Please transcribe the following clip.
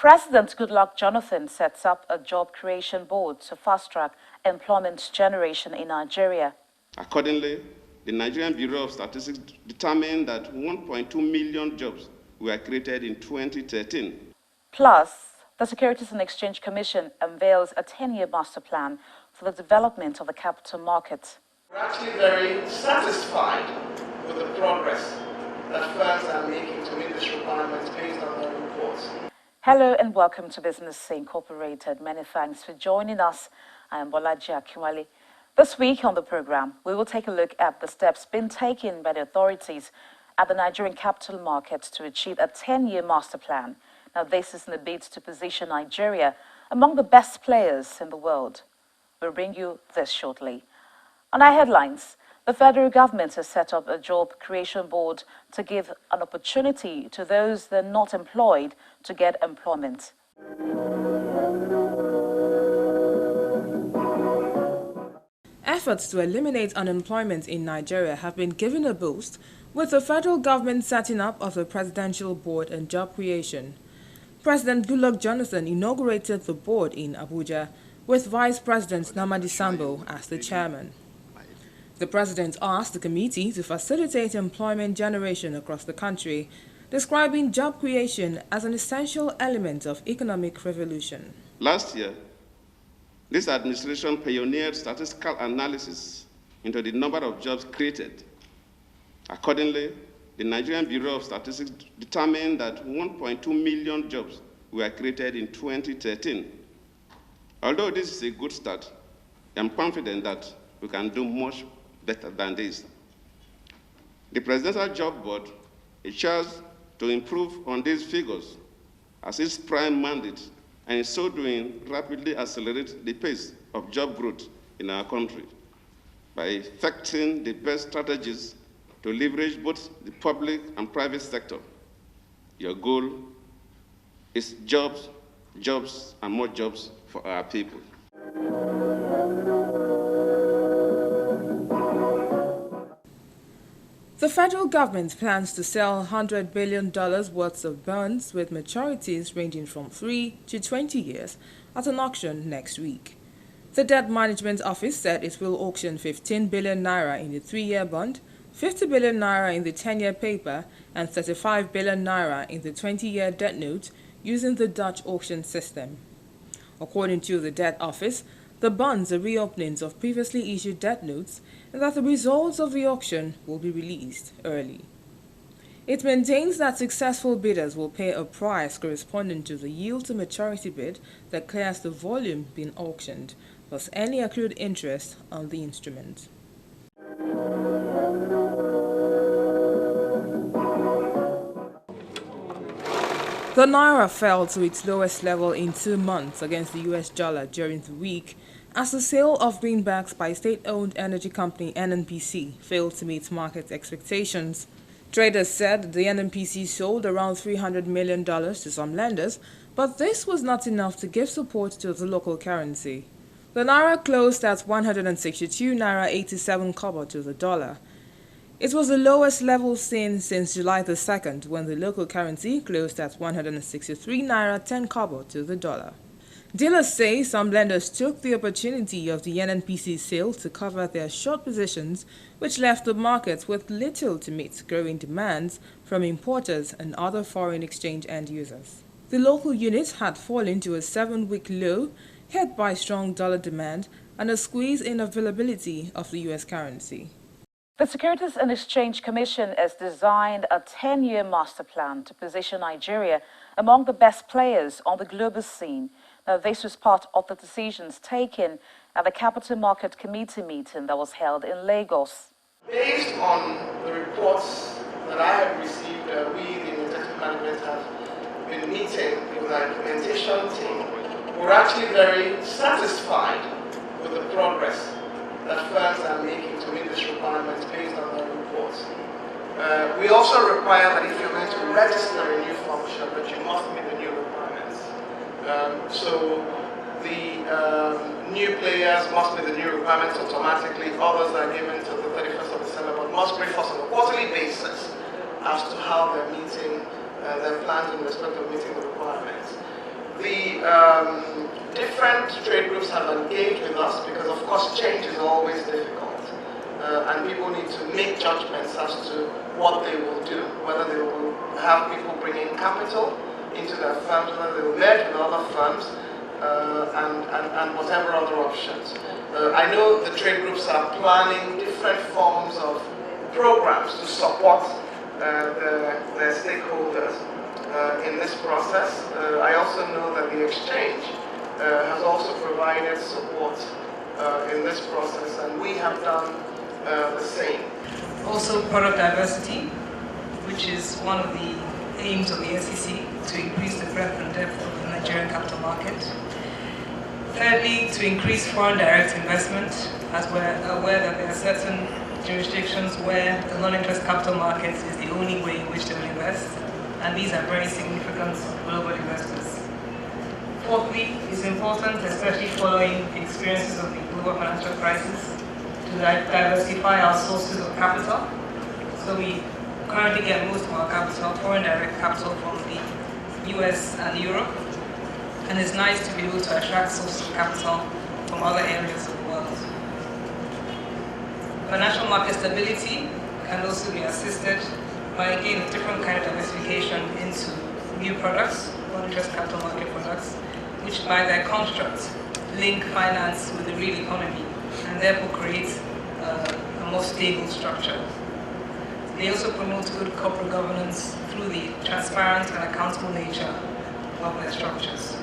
President Goodluck Jonathan sets up a job creation board to fast-track employment generation in Nigeria. Accordingly, the Nigerian Bureau of Statistics determined that 1.2 million jobs were created in 2013. Plus, the Securities and Exchange Commission unveils a 10-year master plan for the development of the capital market. We're actually very satisfied with the progress that firms are making to meet this requirement based on their reports. Hello and welcome to Business Incorporated. Many thanks for joining us. I am Bolaji Akinwale. This week on the program, we will take a look at the steps being taken by the authorities at the Nigerian capital market to achieve a 10-year master plan. Now, this is in a bid to position Nigeria among the best players in the world. We'll bring you this shortly. On our headlines, the federal government has set up a job creation board to give an opportunity to those that are not employed to get employment. Efforts to eliminate unemployment in Nigeria have been given a boost, with the federal government setting up of the Presidential Board on Job Creation. President Goodluck Jonathan inaugurated the board in Abuja, with Vice President Namadi Sambo as the chairman. The president asked the committee to facilitate employment generation across the country, describing job creation as an essential element of economic revolution. Last year, this administration pioneered statistical analysis into the number of jobs created. Accordingly, the Nigerian Bureau of Statistics determined that 1.2 million jobs were created in 2013. Although this is a good start, I'm confident that we can do much better than this. The Presidential Job Board is charged to improve on these figures as its prime mandate, and in so doing, rapidly accelerate the pace of job growth in our country by effecting the best strategies to leverage both the public and private sector. Your goal is jobs, jobs, and more jobs for our people. The federal government plans to sell $100 billion worth of bonds with maturities ranging from 3 to 20 years at an auction next week. The Debt Management Office said it will auction 15 billion naira in the 3-year bond, 50 billion naira in the 10-year paper, and 35 billion naira in the 20-year debt note using the Dutch auction system. According to the Debt Office, the bonds are reopenings of previously issued debt notes, and that the results of the auction will be released early. It maintains that successful bidders will pay a price corresponding to the yield to maturity bid that clears the volume being auctioned, plus any accrued interest on the instrument. The naira fell to its lowest level in 2 months against the US dollar during the week, as the sale of greenbacks by state-owned energy company NNPC failed to meet market expectations. Traders said the NNPC sold around $300 million to some lenders, but this was not enough to give support to the local currency. The naira closed at 162 naira 87 kobo to the dollar. It was the lowest level seen since July the 2nd, when the local currency closed at 163 naira 10 kobo to the dollar. Dealers say some lenders took the opportunity of the NNPC sale to cover their short positions, which left the market with little to meet growing demands from importers and other foreign exchange end users. The local unit had fallen to a 7-week low, hit by strong dollar demand and a squeeze in availability of the US currency. The Securities and Exchange Commission has designed a 10-year master plan to position Nigeria among the best players on the global scene. Now, this was part of the decisions taken at the Capital Market Committee meeting that was held in Lagos. Based on the reports that I have received, we, the executive management, have been meeting with our implementation team. We're actually very satisfied with the progress that firms are making to meet this requirement based on their reports. We also require that if you're going to register a new function, that you must meet the new requirements. So the new players must meet the new requirements automatically. Others are given till the 31st of December, but must brief us on a quarterly basis as to how they're meeting their plans in respect of meeting the requirements. The different trade groups have engaged with us because, of course, change is always difficult. And people need to make judgments as to what they will do, whether they will have people bringing capital into their firms, whether they will merge with other firms, and whatever other options. I know the trade groups are planning different forms of programs to support their stakeholders in this process. I also know that the exchange has also provided support in this process, and we have done the same. Also, product diversity, which is one of the aims of the SEC, to increase the breadth and depth of the Nigerian capital market. Thirdly, to increase foreign direct investment, as we're aware that there are certain jurisdictions where the non-interest capital market is the only way in which they will invest, and these are very significant global investors. Fourthly, it's important, especially following the experiences of the global financial crisis, to diversify our sources of capital. So we currently get most of our capital, foreign direct capital, from the US and Europe. And it's nice to be able to attract sources of capital from other areas of the world. Financial market stability can also be assisted by, again, a different kind of diversification into new products, non-interest capital market products, which by their construct link finance with the real economy and therefore create a more stable structure. They also promote good corporate governance through the transparent and accountable nature of their structures.